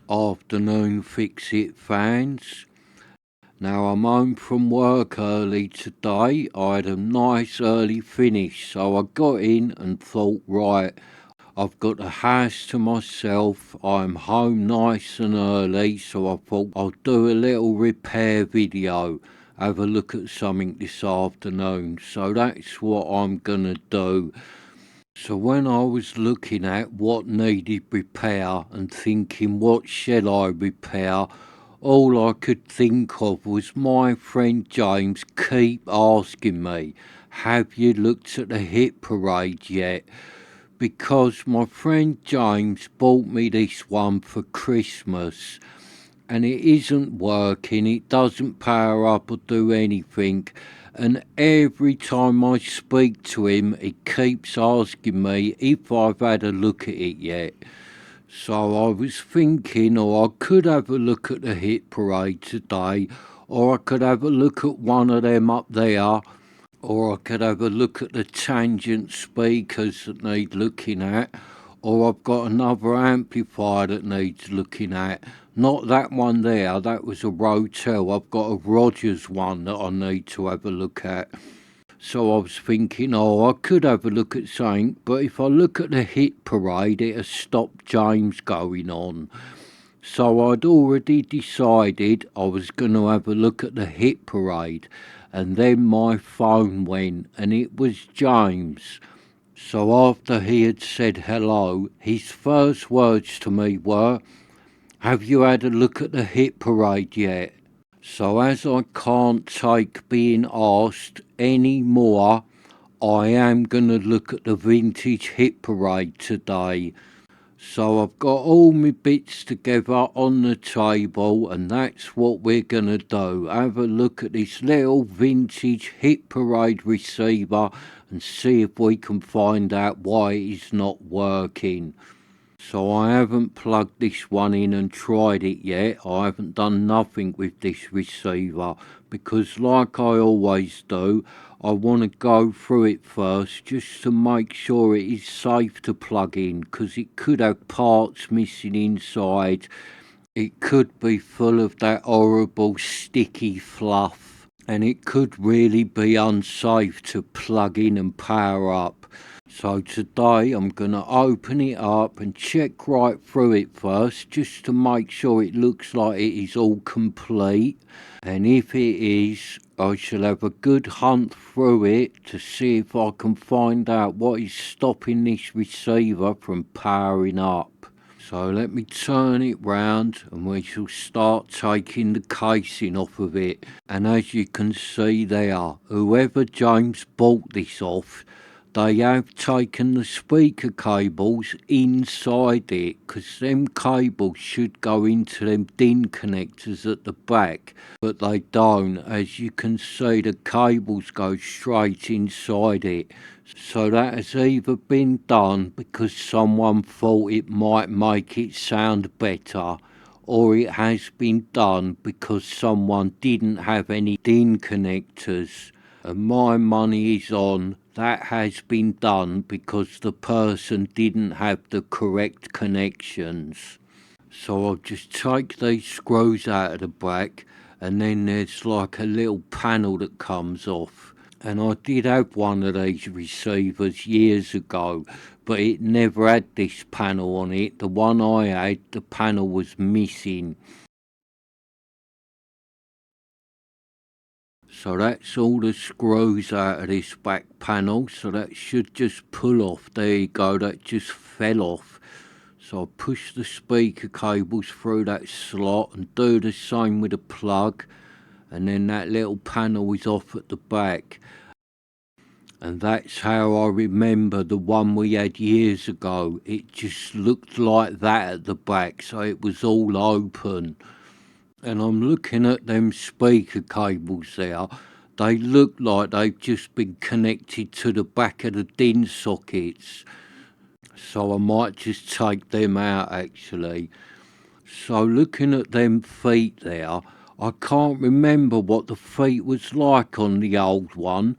Afternoon Fix It fans. Now I'm home from work early today. I had a nice early finish, so I got in and thought, right, I've got the house to myself. I'm home nice and early, so I thought I'll do a little repair video. Have a look at something this afternoon. So that's what I'm gonna do. So when I was looking at what needed repair and thinking what shall I repair, all I could think of was my friend James keep asking me, have you looked at the hit parade yet? Because my friend James bought me this one for Christmas and it isn't working, it doesn't power up or do anything. And every time I speak to him, he keeps asking me if I've had a look at it yet. So I was thinking, or I could have a look at the hit parade today, or I could have a look at one of them up there, or I could have a look at the tangent speakers that need looking at, or I've got another amplifier that needs looking at. Not that one there, that was a Rotel. I've got a Rogers one that I need to have a look at. So I was thinking, I could have a look at something, but if I look at the hit parade, it'll stop James going on. So I'd already decided I was going to have a look at the hit parade, and then my phone went, and it was James. So after he had said hello, his first words to me were, have you had a look at the hit parade yet? So as I can't take being asked any more, I am going to look at the vintage hit parade today. So I've got all my bits together on the table and that's what we're going to do. Have a look at this little vintage hit parade receiver and see if we can find out why it's not working. So I haven't plugged this one in and tried it yet. I haven't done nothing with this receiver because like I always do, I want to go through it first just to make sure it is safe to plug in because it could have parts missing inside. It could be full of that horrible sticky fluff and it could really be unsafe to plug in and power up. So today I'm going to open it up and check right through it first just to make sure it looks like it is all complete. And if it is, I shall have a good hunt through it to see if I can find out what is stopping this receiver from powering up. So let me turn it round and we shall start taking the casing off of it. And as you can see there, whoever James bought this off, they have taken the speaker cables inside it because them cables should go into them DIN connectors at the back, but they don't. As you can see, the cables go straight inside it. So that has either been done because someone thought it might make it sound better, or it has been done because someone didn't have any DIN connectors. And my money is on that has been done because the person didn't have the correct connections. So I'll just take these screws out of the back and then there's like a little panel that comes off. And I did have one of these receivers years ago, but it never had this panel on it. The one I had, the panel was missing. So that's all the screws out of this back panel, so that should just pull off. There you go, that just fell off. So I push the speaker cables through that slot and do the same with the plug, and then that little panel is off at the back. And that's how I remember the one we had years ago. It just looked like that at the back, so it was all open. And I'm looking at them speaker cables there. They look like they've just been connected to the back of the DIN sockets. So I might just take them out actually. So looking at them feet there, I can't remember what the feet was like on the old one,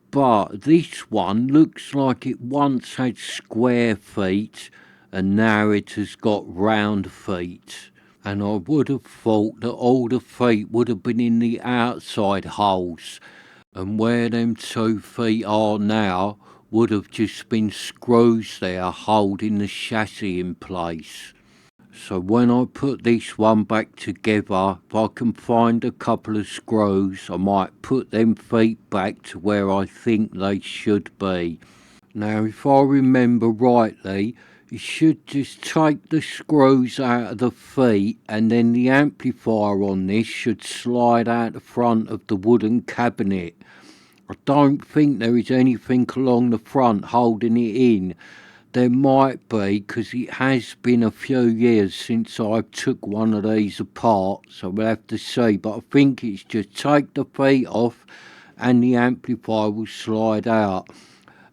but this one looks like it once had square feet and now it has got round feet. and I would have thought that all the feet would have been in the outside holes, and where them 2 feet are now would have just been screws there holding the chassis in place. So when I put this one back together, if I can find a couple of screws, I might put them feet back to where I think they should be. Now, if I remember rightly, you should just take the screws out of the feet, and then the amplifier on this should slide out the front of the wooden cabinet. I don't think there is anything along the front holding it in. There might be, because it has been a few years since I took one of these apart, so we'll have to see. But I think it's just take the feet off and the amplifier will slide out.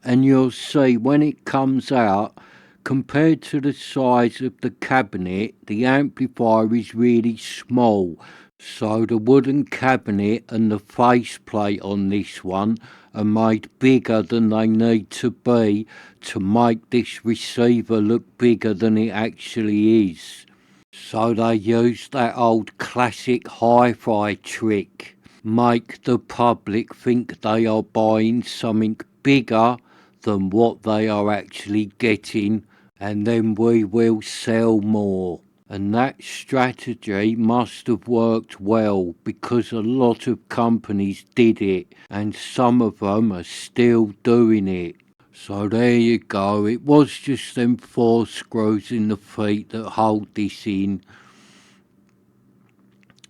And you'll see when it comes out, compared to the size of the cabinet, the amplifier is really small. So the wooden cabinet and the faceplate on this one are made bigger than they need to be to make this receiver look bigger than it actually is. So they use that old classic hi-fi trick. Make the public think they are buying something bigger than what they are actually getting, and then we will sell more. And that strategy must have worked well, because a lot of companies did it, and some of them are still doing it. So there you go, it was just them 4 screws in the feet that hold this in.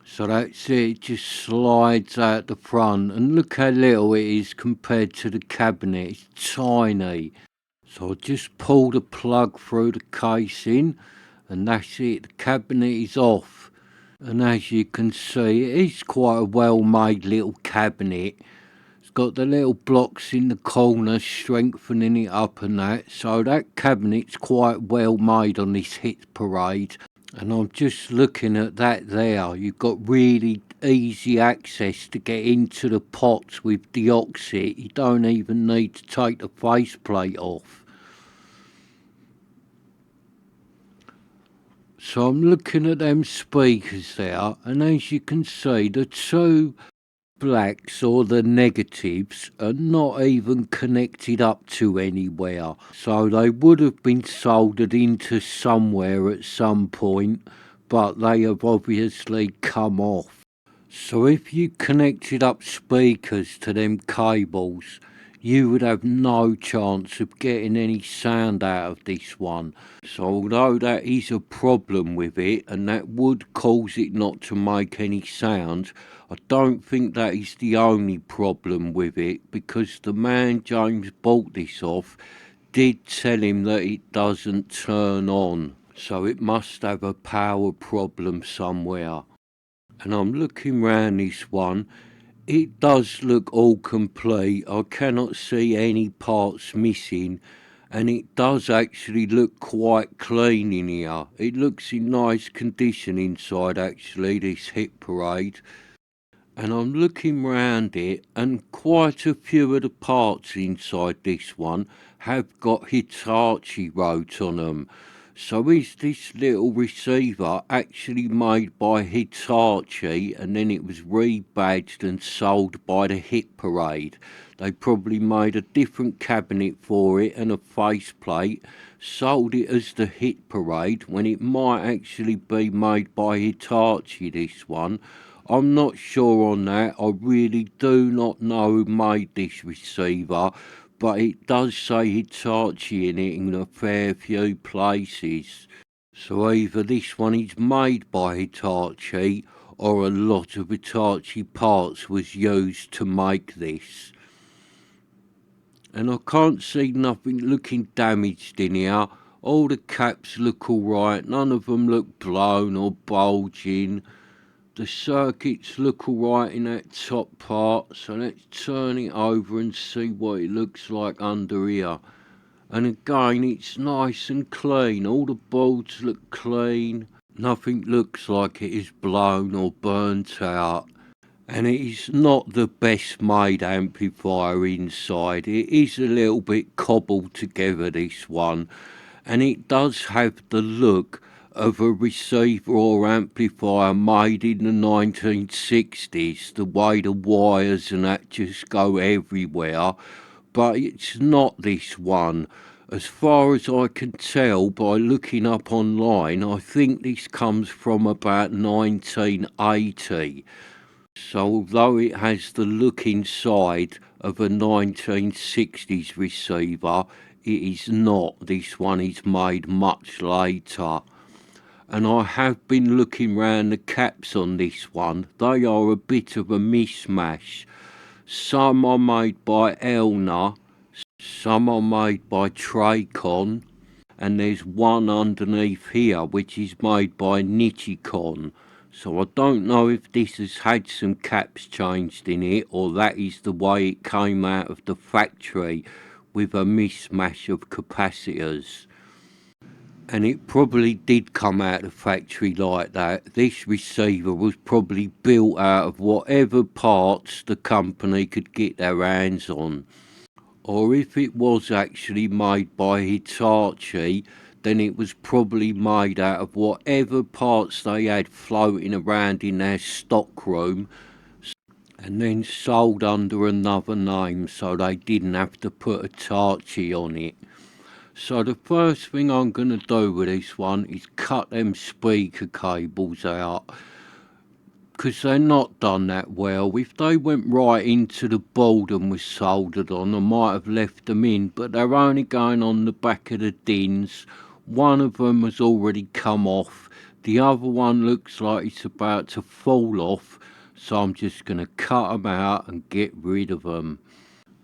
So that's it, it just slides out the front, and look how little it is compared to the cabinet, it's tiny. So I just pull the plug through the casing, and that's it, the cabinet is off. And as you can see, it is quite a well made little cabinet. It's got the little blocks in the corner strengthening it up and that, so that cabinet's quite well made on this hit parade. And I'm just looking at that there. You've got really easy access to get into the pots with the oxit. You don't even need to take the faceplate off. So I'm looking at them speakers there, and as you can see, the 2 blacks, or the negatives, are not even connected up to anywhere, so they would have been soldered into somewhere at some point, but they have obviously come off. So if you connected up speakers to them cables, you would have no chance of getting any sound out of this one. So although that is a problem with it, and that would cause it not to make any sound, I don't think that is the only problem with it, because the man James bought this off did tell him that it doesn't turn on, so it must have a power problem somewhere. And I'm looking round this one, it does look all complete. I cannot see any parts missing, and it does actually look quite clean in here. It looks in nice condition inside actually, this hit parade. And I'm looking round it, and quite a few of the parts inside this one have got Hitachi wrote on them. So is this little receiver actually made by Hitachi, and then it was rebadged and sold by the Hit Parade? They probably made a different cabinet for it and a faceplate, sold it as the Hit Parade, when it might actually be made by Hitachi, this one. I'm not sure on that. I really do not know who made this receiver, but it does say Hitachi in it in a fair few places. So either this one is made by Hitachi, or a lot of Hitachi parts was used to make this. And I can't see nothing looking damaged in here. All the caps look alright, none of them look blown or bulging. The circuits look alright in that top part, so let's turn it over and see what it looks like under here. And again, it's nice and clean, all the boards look clean, nothing looks like it is blown or burnt out. And it is not the best made amplifier inside, it is a little bit cobbled together, this one, and it does have the look of a receiver or amplifier made in the 1960s, the way the wires and that just go everywhere, but it's not this one. As far as I can tell by looking up online, I think this comes from about 1980. So although it has the look inside of a 1960s receiver, it is not. This one is made much later. And I have been looking round the caps on this one. They are a bit of a mishmash. Some are made by Elna, some are made by Tracon, and there's one underneath here which is made by Nichicon. So I don't know if this has had some caps changed in it, or that is the way it came out of the factory with a mismatch of capacitors. And it probably did come out of the factory like that. This receiver was probably built out of whatever parts the company could get their hands on. Or if it was actually made by Hitachi, then it was probably made out of whatever parts they had floating around in their stockroom, and then sold under another name so they didn't have to put Hitachi on it. So the first thing I'm going to do with this one is cut them speaker cables out, because they're not done that well. If they went right into the board and was soldered on, I might have left them in, but they're only going on the back of the DINs. One of them has already come off, the other one looks like it's about to fall off, so I'm just going to cut them out and get rid of them.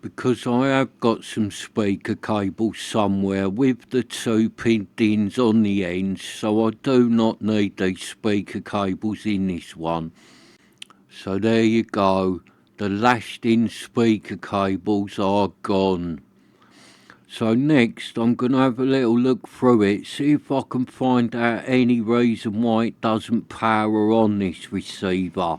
Because I have got some speaker cables somewhere with the 2-pin DINs on the ends, so I do not need these speaker cables in this one. So there you go, the lashed in speaker cables are gone. So next I'm going to have a little look through it, see if I can find out any reason why it doesn't power on this receiver.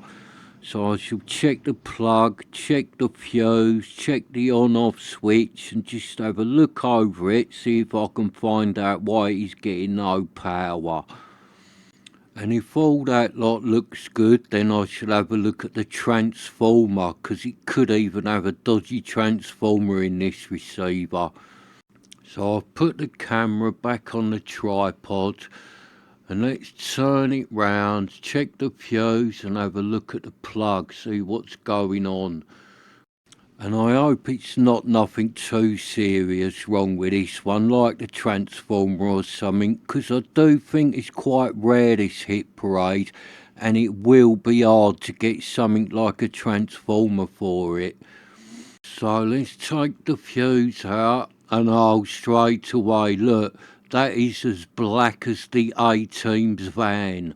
So I shall check the plug, check the fuse, check the on-off switch, and just have a look over it, see if I can find out why it is getting no power. And if all that lot looks good, then I shall have a look at the transformer, because it could even have a dodgy transformer in this receiver. So I've put the camera back on the tripod, and let's turn it round, check the fuse and have a look at the plug, see what's going on. And I hope it's not nothing too serious wrong with this one, like the transformer or something, because I do think it's quite rare, this hit parade, and it will be hard to get something like a transformer for it. So let's take the fuse out, and oh, straight away, look, that is as black as the A-Team's van.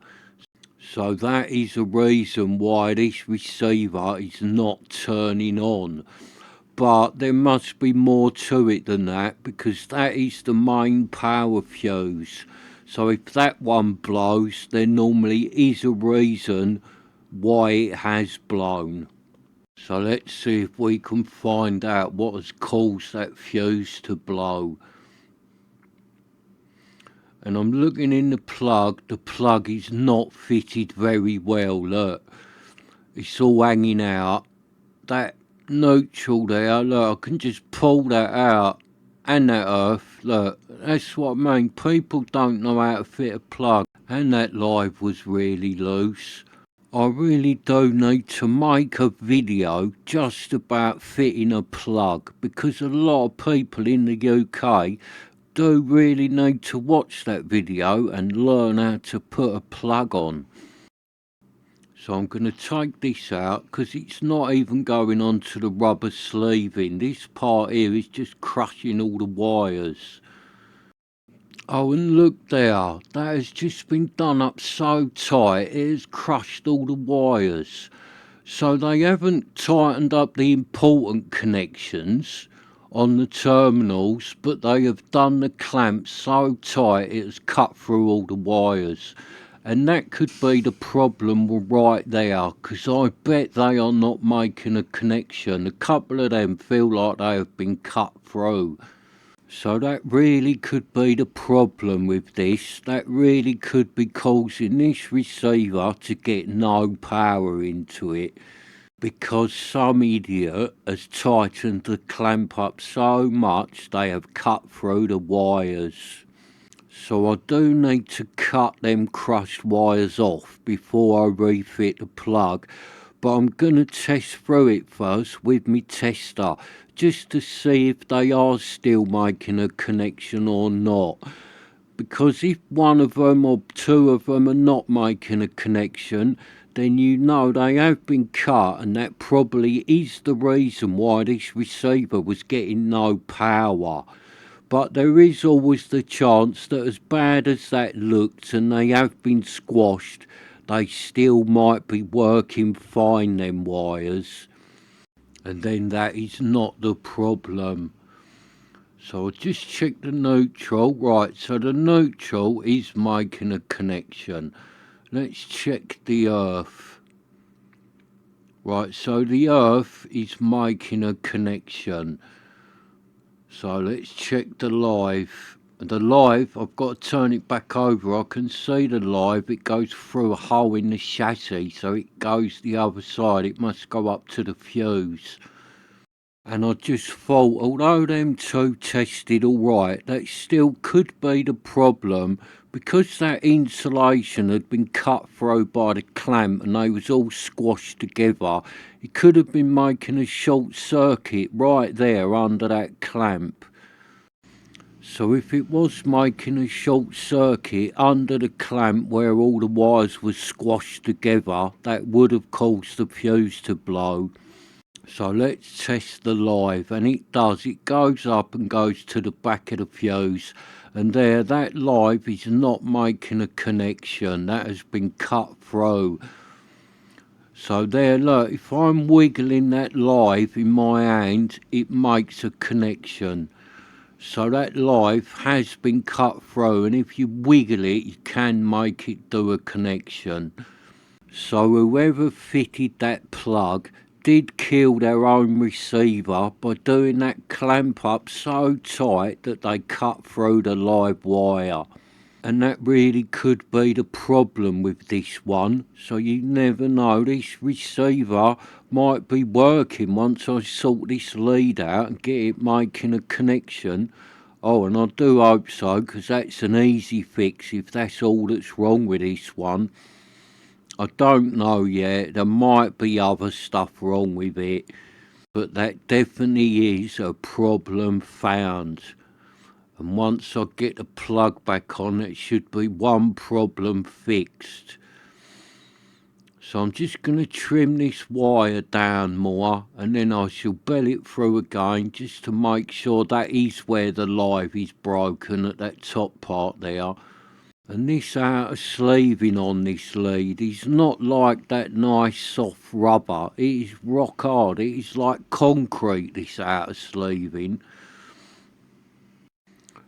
So that is a reason why this receiver is not turning on. But there must be more to it than that, because that is the main power fuse. So if that one blows, there normally is a reason why it has blown. So let's see if we can find out what has caused that fuse to blow. And I'm looking in the plug is not fitted very well, look. It's all hanging out. That neutral there, look, I can just pull that out. And that earth, look, that's what I mean. People don't know how to fit a plug. And that live was really loose. I really do need to make a video just about fitting a plug, because a lot of people in the UK do really need to watch that video and learn how to put a plug on. So I'm going to take this out, because it's not even going onto the rubber sleeving. This part here is just crushing all the wires. Oh, and look there, that has just been done up so tight, it has crushed all the wires. So they haven't tightened up the important connections on the terminals, but they have done the clamps so tight it has cut through all the wires. And that could be the problem right there, because I bet they are not making a connection. A couple of them feel like they have been cut through. So that really could be the problem with this. That really could be causing this receiver to get no power into it because some idiot has tightened the clamp up so much they have cut through the wires. So I do need to cut them crushed wires off before I refit the plug, but I'm going to test through it first with my tester just to see if they are still making a connection or not. Because if one of them or two of them are not making a connection, then you know they have been cut, and that probably is the reason why this receiver was getting no power. But there is always the chance that as bad as that looked and they have been squashed, they still might be working fine, them wires. And then that is not the problem. So I'll just check the neutral. Right, so the neutral is making a connection. Let's check the earth. Right, so the earth is making a connection. So let's check the live. The live, I've got to turn it back over. I can see the live. It goes through a hole in the chassis, so it goes the other side. It must go up to the fuse. And I just thought, although them two tested all right, that still could be the problem because that insulation had been cut through by the clamp and they was all squashed together. It could have been making a short circuit right there under that clamp. So if it was making a short circuit under the clamp where all the wires were squashed together, that would have caused the fuse to blow. So let's test the live, and it does. It goes up and goes to the back of the fuse, and there, that live is not making a connection. That has been cut through. So there, look, if I'm wiggling that live in my hand, it makes a connection. So that live has been cut through, and if you wiggle it, you can make it do a connection. So whoever fitted that plug did kill their own receiver by doing that clamp up so tight that they cut through the live wire. And that really could be the problem with this one. So you never know, this receiver might be working once I sort this lead out and get it making a connection. Oh, and I do hope so, because that's an easy fix if that's all that's wrong with this one. I don't know yet. There might be other stuff wrong with it, but that definitely is a problem found. And once I get the plug back on, it should be one problem fixed. So I'm just going to trim this wire down more, and then I shall bell it through again just to make sure that is where the live is broken at that top part there. And this outer sleeving on this lead is not like that nice soft rubber. It is rock hard. It is like concrete, this outer sleeving.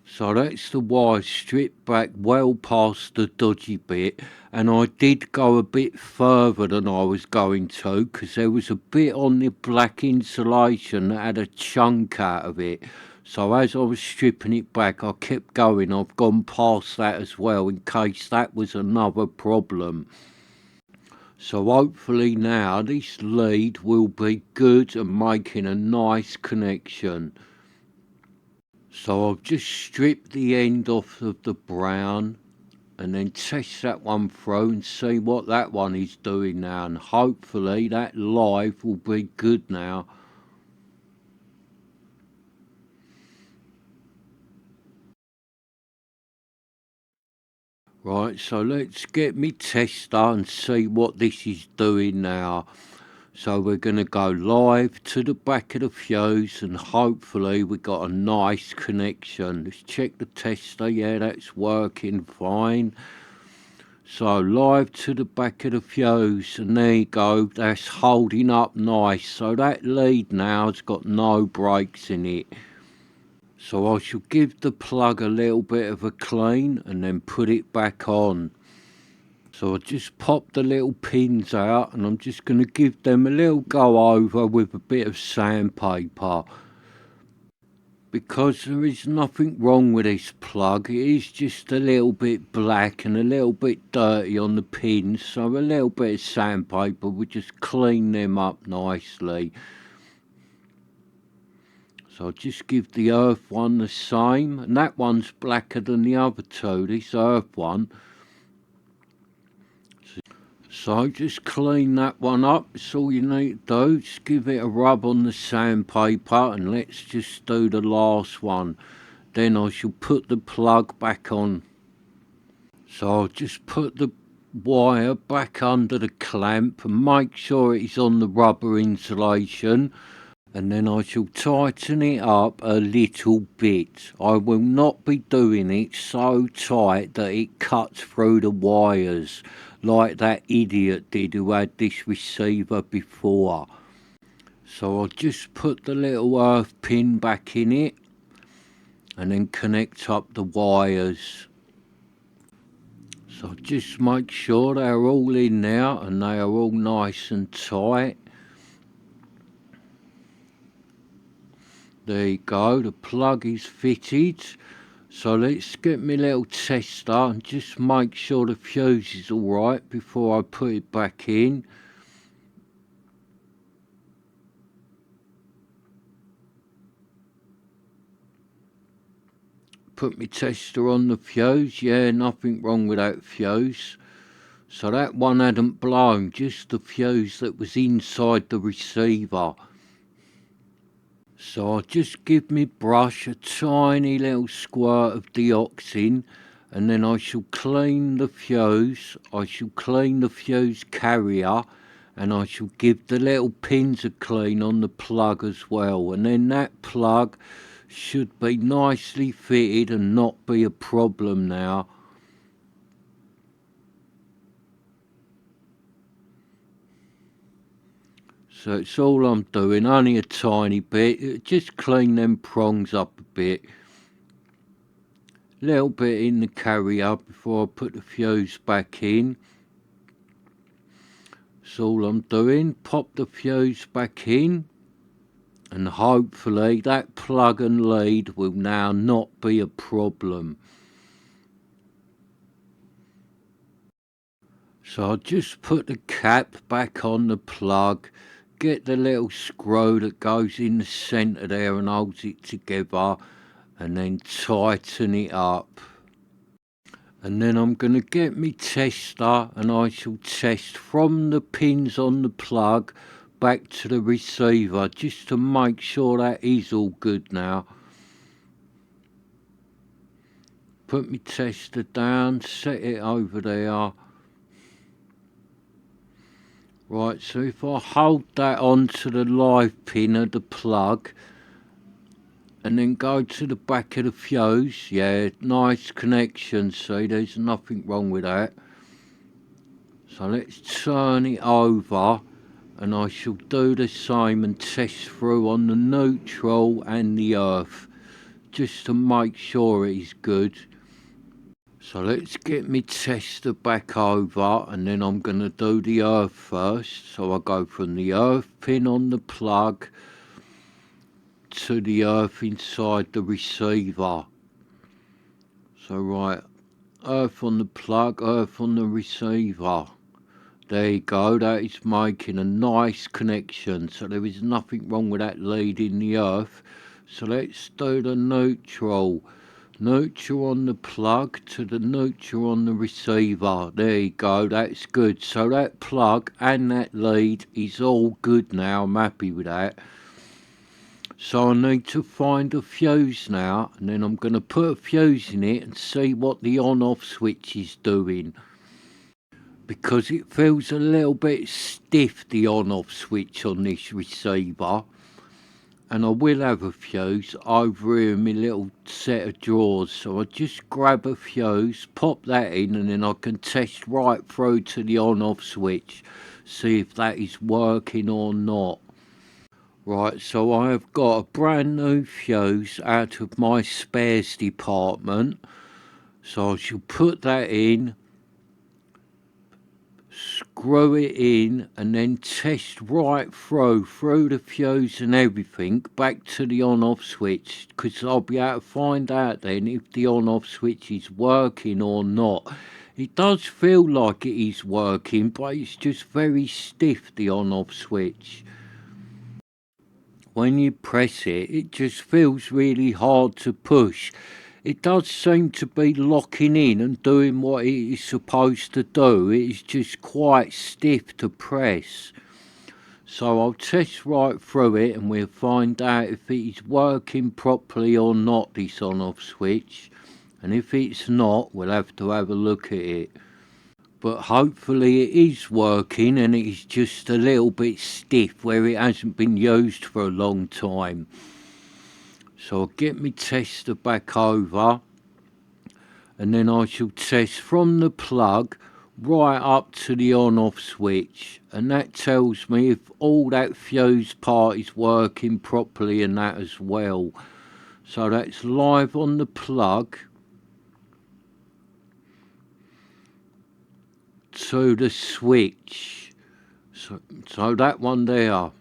So that's the wire stripped back well past the dodgy bit. And I did go a bit further than I was going to, because there was a bit on the black insulation that had a chunk out of it. So as I was stripping it back, I kept going. I've gone past that as well in case that was another problem. So hopefully now this lead will be good and making a nice connection. So I've just stripped the end off of the brown and then test that one through and see what that one is doing now, and hopefully that live will be good now. Right, so let's get me tester and see what this is doing now. So we're going to go live to the back of the fuse, and hopefully we got a nice connection. Let's check the tester. Yeah, that's working fine. So live to the back of the fuse, and there you go, that's holding up nice. So that lead now has got no breaks in it. So I shall give the plug a little bit of a clean and then put it back on. So I just pop the little pins out, and I'm just going to give them a little go over with a bit of sandpaper. because there is nothing wrong with this plug. It is just a little bit black and a little bit dirty on the pins, so a little bit of sandpaper will just clean them up nicely. So I'll just give the earth one the same, and that one's blacker than the other two, this earth one. So just clean that one up, that's all you need to do. Just give it a rub on the sandpaper, and let's just do the last one. Then I shall put the plug back on. So I'll just put the wire back under the clamp and make sure it is on the rubber insulation. And then I shall tighten it up a little bit. I will not be doing it so tight that it cuts through the wires like that idiot did who had this receiver before. So I'll just put the little earth pin back in it and then connect up the wires. So just make sure they're all in there and they are all nice and tight. There you go, the plug is fitted. So let's get my little tester and just make sure the fuse is alright before I put it back in. Put my tester on the fuse, yeah, nothing wrong with that fuse. So that one hadn't blown, just the fuse that was inside the receiver. So I'll just give me brush a tiny little squirt of deoxin, and then I shall clean the fuse. I shall clean the fuse carrier, and I shall give the little pins a clean on the plug as well. And then that plug should be nicely fitted and not be a problem now. So it's all I'm doing, only a tiny bit, just clean them prongs up a bit. Little bit in the carrier before I put the fuse back in. That's all I'm doing, pop the fuse back in, and hopefully that plug and lead will now not be a problem. So I'll just put the cap back on the plug, get the little screw that goes in the centre there and holds it together, and then tighten it up. And then I'm going to get my tester and I shall test from the pins on the plug back to the receiver just to make sure that is all good now. Put my tester down, set it over there. Right, so if I hold that onto the live pin of the plug and then go to the back of the fuse, yeah, nice connection, see, there's nothing wrong with that. So let's turn it over and I shall do the same and test through on the neutral and the earth just to make sure it is good. So let's get my tester back over and then I'm going to do the earth first. So I go from the earth pin on the plug to the earth inside the receiver. So right, earth on the plug, earth on the receiver. There you go, that is making a nice connection. So there is nothing wrong with that lead in the earth. So let's do the neutral. Neutral on the plug to the neutral on the receiver. There you go, that's good. So that plug and that lead is all good now. I'm happy with that. So I need to find a fuse now, and then I'm going to put a fuse in it and see what the on-off switch is doing. Because it feels a little bit stiff, the on-off switch on this receiver. And I will have a fuse over here in my little set of drawers. So I just grab a fuse, pop that in, and then I can test right through to the on-off switch. See if that is working or not. Right, so I have got a brand new fuse out of my spares department. So I shall put that in, screw it in and then test right through the fuse and everything back to the on-off switch, because I'll be able to find out then if the on-off switch is working or not. It does feel like it is working, but it's just very stiff, the on-off switch. When you press it, it just feels really hard to push. It does seem to be locking in and doing what it is supposed to do. It is just quite stiff to press. So I'll test right through it and we'll find out if it is working properly or not, this on-off switch. And if it's not, we'll have to have a look at it. But hopefully it is working and it is just a little bit stiff where it hasn't been used for a long time. So I'll get my tester back over and then I shall test from the plug right up to the on-off switch, and that tells me if all that fuse part is working properly and that as well. So that's live on the plug to the switch. So that one there.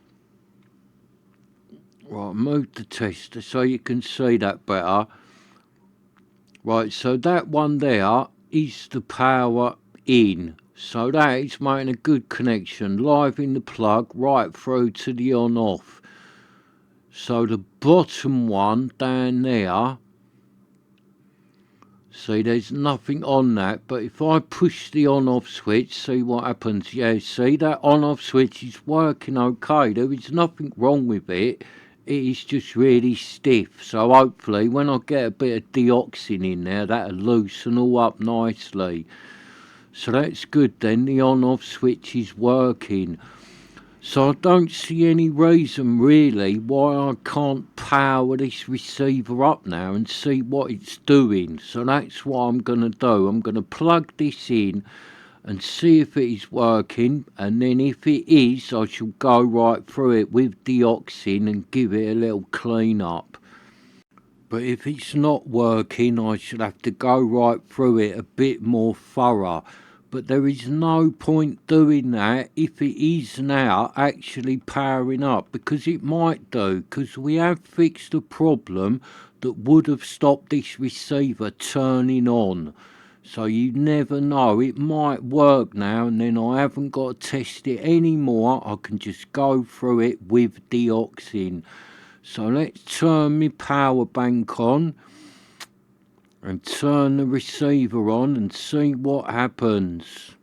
Right, move the tester so you can see that better. Right, so that one there is the power in. So that is making a good connection, live in the plug, right through to the on-off. So the bottom one down there, see there's nothing on that, but if I push the on-off switch, see what happens. Yeah, see that on-off switch is working okay, there is nothing wrong with it. It is just really stiff, so hopefully when I get a bit of deoxin in there, that'll loosen all up nicely. So that's good then, the on-off switch is working. So I don't see any reason really why I can't power this receiver up now and see what it's doing. So that's what I'm going to do. I'm going to plug this in and see if it is working, and then if it is, I shall go right through it with deoxin and give it a little clean up. But if it's not working, I shall have to go right through it a bit more thorough. But there is no point doing that if it is now actually powering up, because it might do, because we have fixed a problem that would have stopped this receiver turning on. So you never know, it might work now, and then I haven't got to test it anymore. I can just go through it with deoxin. So let's turn my power bank on and turn the receiver on and see what happens.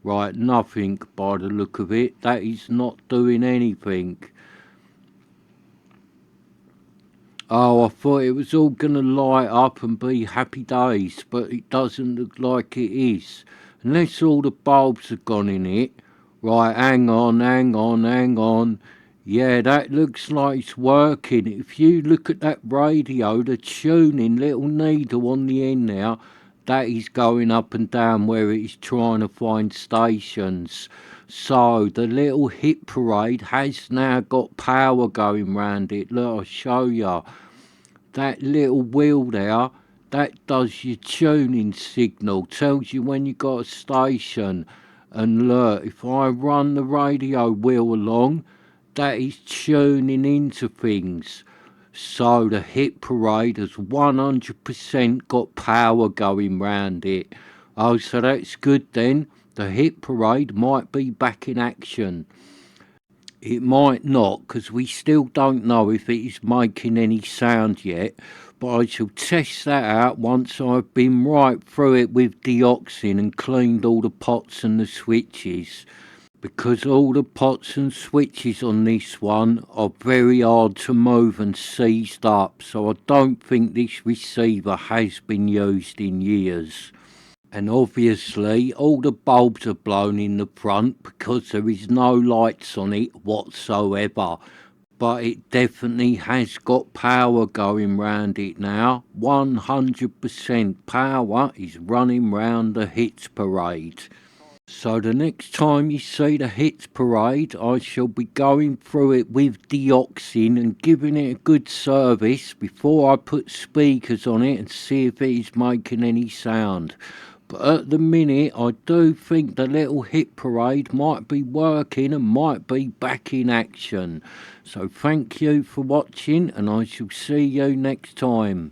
Right, nothing by the look of it. That is not doing anything. Oh, I thought it was all going to light up and be happy days, but it doesn't look like it is. Unless all the bulbs have gone in it. Right, hang on. Yeah, that looks like it's working. If you look at that radio, the tuning little needle on the end there, that is going up and down where it is trying to find stations. So the little hit parade has now got power going round it. Look, I'll show you. That little wheel there, that does your tuning signal, tells you when you got a station. And look, if I run the radio wheel along, that is tuning into things. So the hit parade has 100% got power going round it. Oh, so that's good then. The hit parade might be back in action. It might not, because we still don't know if it is making any sound yet, but I shall test that out once I've been right through it with deoxin and cleaned all the pots and the switches, because all the pots and switches on this one are very hard to move and seized up, so I don't think this receiver has been used in years. And obviously all the bulbs are blown in the front because there is no lights on it whatsoever. But it definitely has got power going round it now. 100% power is running round the hits parade. So the next time you see the hits parade, I shall be going through it with deoxin and giving it a good service before I put speakers on it and see if it is making any sound. But at the minute, I do think the little hit parade might be working and might be back in action. So thank you for watching, and I shall see you next time.